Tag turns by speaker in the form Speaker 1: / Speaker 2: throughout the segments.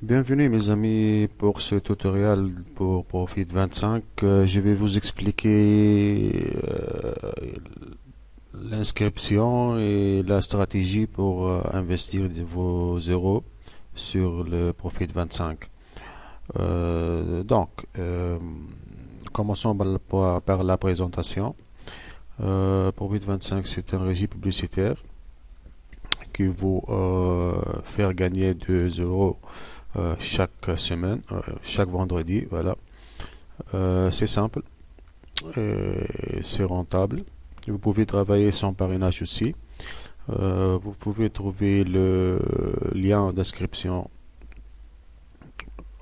Speaker 1: Bienvenue mes amis pour ce tutoriel pour Profit 25. Je vais vous expliquer l'inscription et la stratégie pour investir vos euros sur le Profit 25. Donc, commençons par la présentation. Profit 25, c'est un régime publicitaire qui vous faire gagner 2 euros chaque semaine, chaque vendredi, voilà. C'est simple, c'est rentable. Vous pouvez travailler sans parrainage aussi. Vous pouvez trouver le lien d'inscription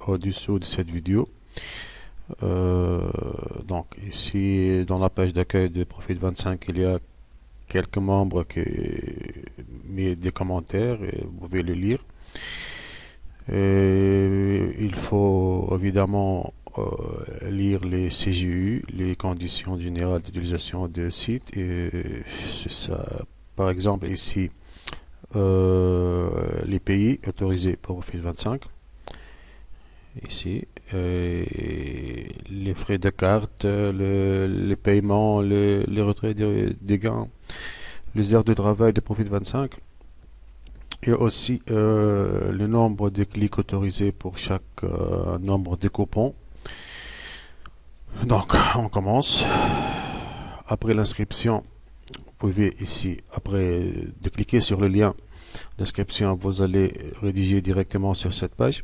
Speaker 1: au-dessous de cette vidéo. Donc ici, dans la page d'accueil de Profit 25, il y a quelques membres qui mettent des commentaires et vous pouvez le lire. Et il faut évidemment lire les CGU, les conditions générales d'utilisation du site. Et c'est ça. Par exemple, ici, les pays autorisés pour Office 25. Ici, les frais de carte, les paiements, les retraits des gains, les heures de travail de Profit 25. Et aussi le nombre de clics autorisés pour chaque nombre de coupons. Donc, on commence. Après l'inscription, vous pouvez ici, après de cliquer sur le lien d'inscription, vous allez rédiger directement sur cette page.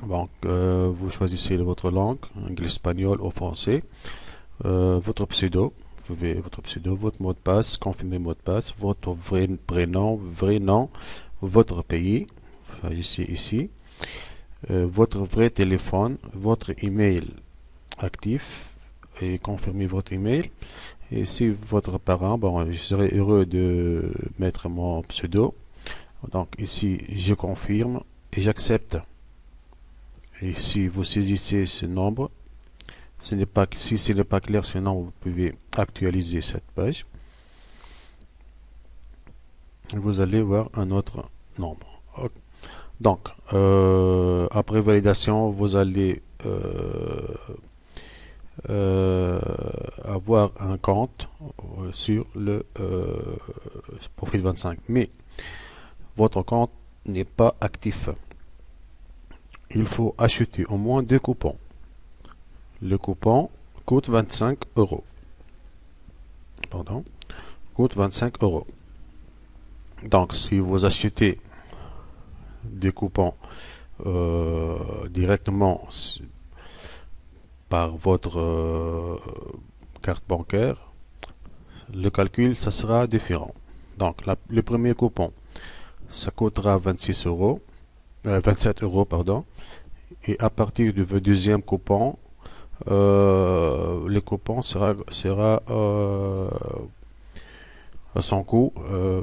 Speaker 1: Donc, vous choisissez votre langue, anglais, espagnol ou français, votre pseudo. Votre pseudo, votre mot de passe, confirmer mot de passe, votre vrai prénom, vrai nom, votre pays, ici, votre vrai téléphone, votre email actif et confirmer votre email. Et si votre parent, bon, je serais heureux de mettre mon pseudo. Donc ici, je confirme et j'accepte. Et si vous saisissez ce nombre, si ce n'est pas clair ce nombre, vous pouvez actualiser cette page. Vous allez voir un autre nombre. Donc, après validation, vous allez avoir un compte sur le Profit 25. Mais votre compte n'est pas actif. Il faut acheter au moins 2 coupons. Le coupon coûte 25 euros. Pardon, coûte 25 euros. Donc, si vous achetez des coupons directement par votre carte bancaire, le calcul, ça sera différent. Donc, le premier coupon, ça coûtera 27 euros, pardon. Et à partir du deuxième coupon, le coupon sera à son coût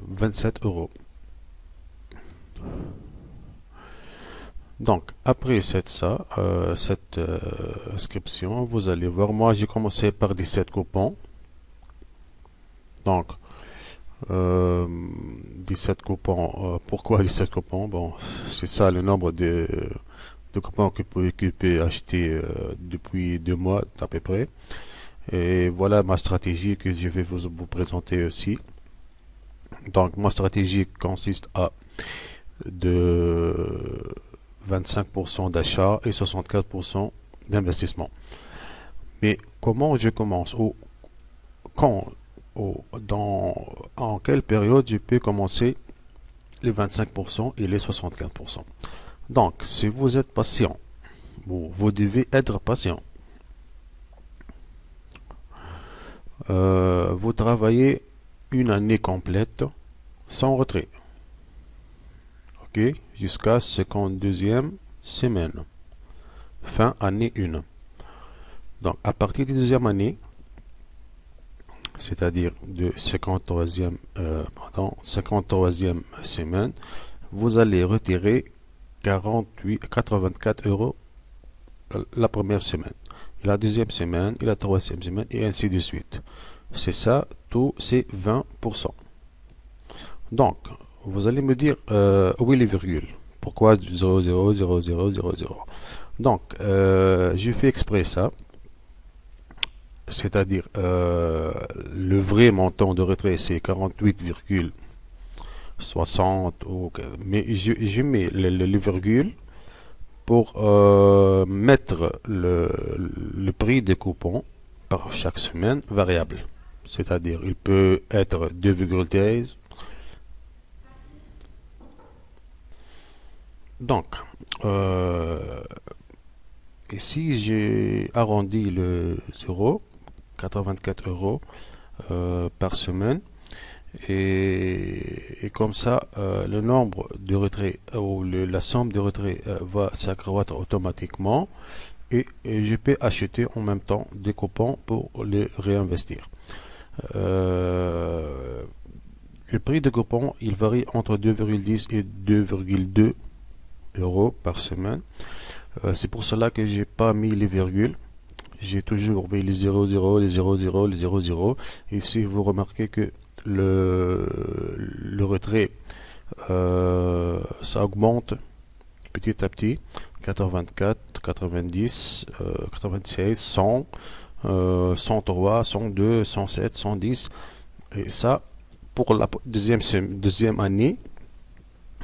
Speaker 1: 27 euros. Donc, après cette inscription, vous allez voir, moi j'ai commencé par 17 coupons. Donc, 17 coupons. Pourquoi 17 coupons? Bon, c'est ça le nombre de coupons que vous pouvez acheter depuis 2 mois à peu près. Et voilà ma stratégie que je vais vous présenter aussi. Donc, ma stratégie consiste à de 25% d'achat et 64% d'investissement. Mais comment je commence en quelle période je peux commencer les 25% et les 64%? Donc, si vous êtes patient, vous devez être patient. Vous travaillez une année complète sans retrait. Ok, jusqu'à 52e semaine. Fin année 1. Donc, à partir de la deuxième année, c'est-à-dire de 53e semaine, vous allez retirer 84 euros la première semaine, la deuxième semaine, et la troisième semaine, et ainsi de suite. C'est ça, tout c'est 20%. Donc, vous allez me dire, où est les virgules? Pourquoi 0,00000? Donc, j'ai fait exprès ça. C'est-à-dire, le vrai montant de retrait, c'est 48,60. Mais je mets les virgules pour mettre le prix des coupons par chaque semaine variable. C'est-à-dire, il peut être 2,13. Donc, ici, j'ai arrondi le 0, 84 euros par semaine. Et comme ça, le nombre de retraits ou la somme de retraits va s'accroître automatiquement et je peux acheter en même temps des coupons pour les réinvestir. Le prix de coupon, il varie entre 2,10 et 2,2 euros par semaine. C'est pour cela que j'ai pas mis les virgules. J'ai toujours mis les 0,0, les 0,0, les 0,0. Ici, vous remarquez que le retrait, ça augmente petit à petit. 84, 90, 96, 100, 103, 102, 107, 110. Et ça, pour la deuxième année,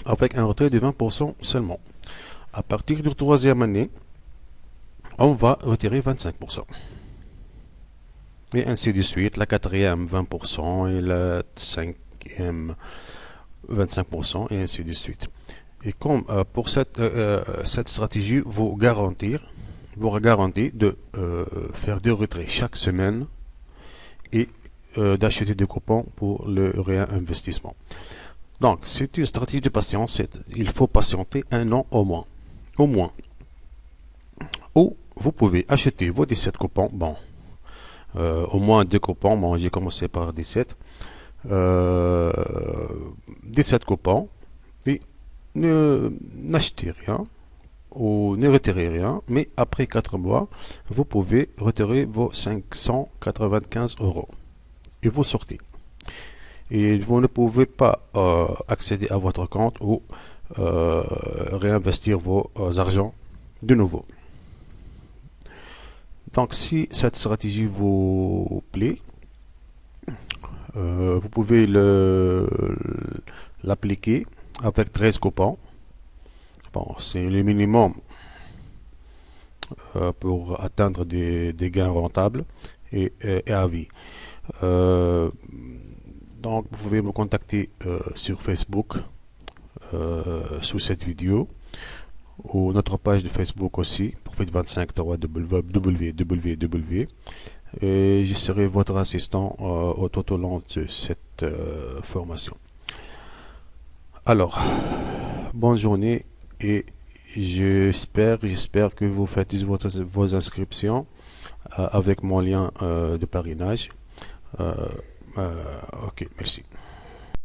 Speaker 1: avec un retrait de 20% seulement. À partir de la troisième année, on va retirer 25%. Et ainsi de suite, la quatrième 20% et la cinquième 25% et ainsi de suite. Et comme pour cette stratégie vous garantit de faire des retraits chaque semaine et d'acheter des coupons pour le réinvestissement. Donc, c'est une stratégie de patience. Il faut patienter un an au moins. Ou vous pouvez acheter vos 17 coupons. Bon, au moins 2 coupons. Bon, j'ai commencé par 17. 17 coupons. Et n'achetez rien ou ne retirez rien. Mais après 4 mois, vous pouvez retirer vos 595 euros. Et vous sortez. Et vous ne pouvez pas accéder à votre compte ou réinvestir vos argent de nouveau. Donc, si cette stratégie vous plaît, vous pouvez l'appliquer avec 13 coupons. Bon, c'est le minimum pour atteindre des gains rentables et à vie. Donc, vous pouvez me contacter sur Facebook sous cette vidéo ou notre page de Facebook aussi, Profit25 www. Et je serai votre assistant tout au long de cette formation. Alors, bonne journée et j'espère que vous faites vos inscriptions avec mon lien de parrainage. Ok, merci.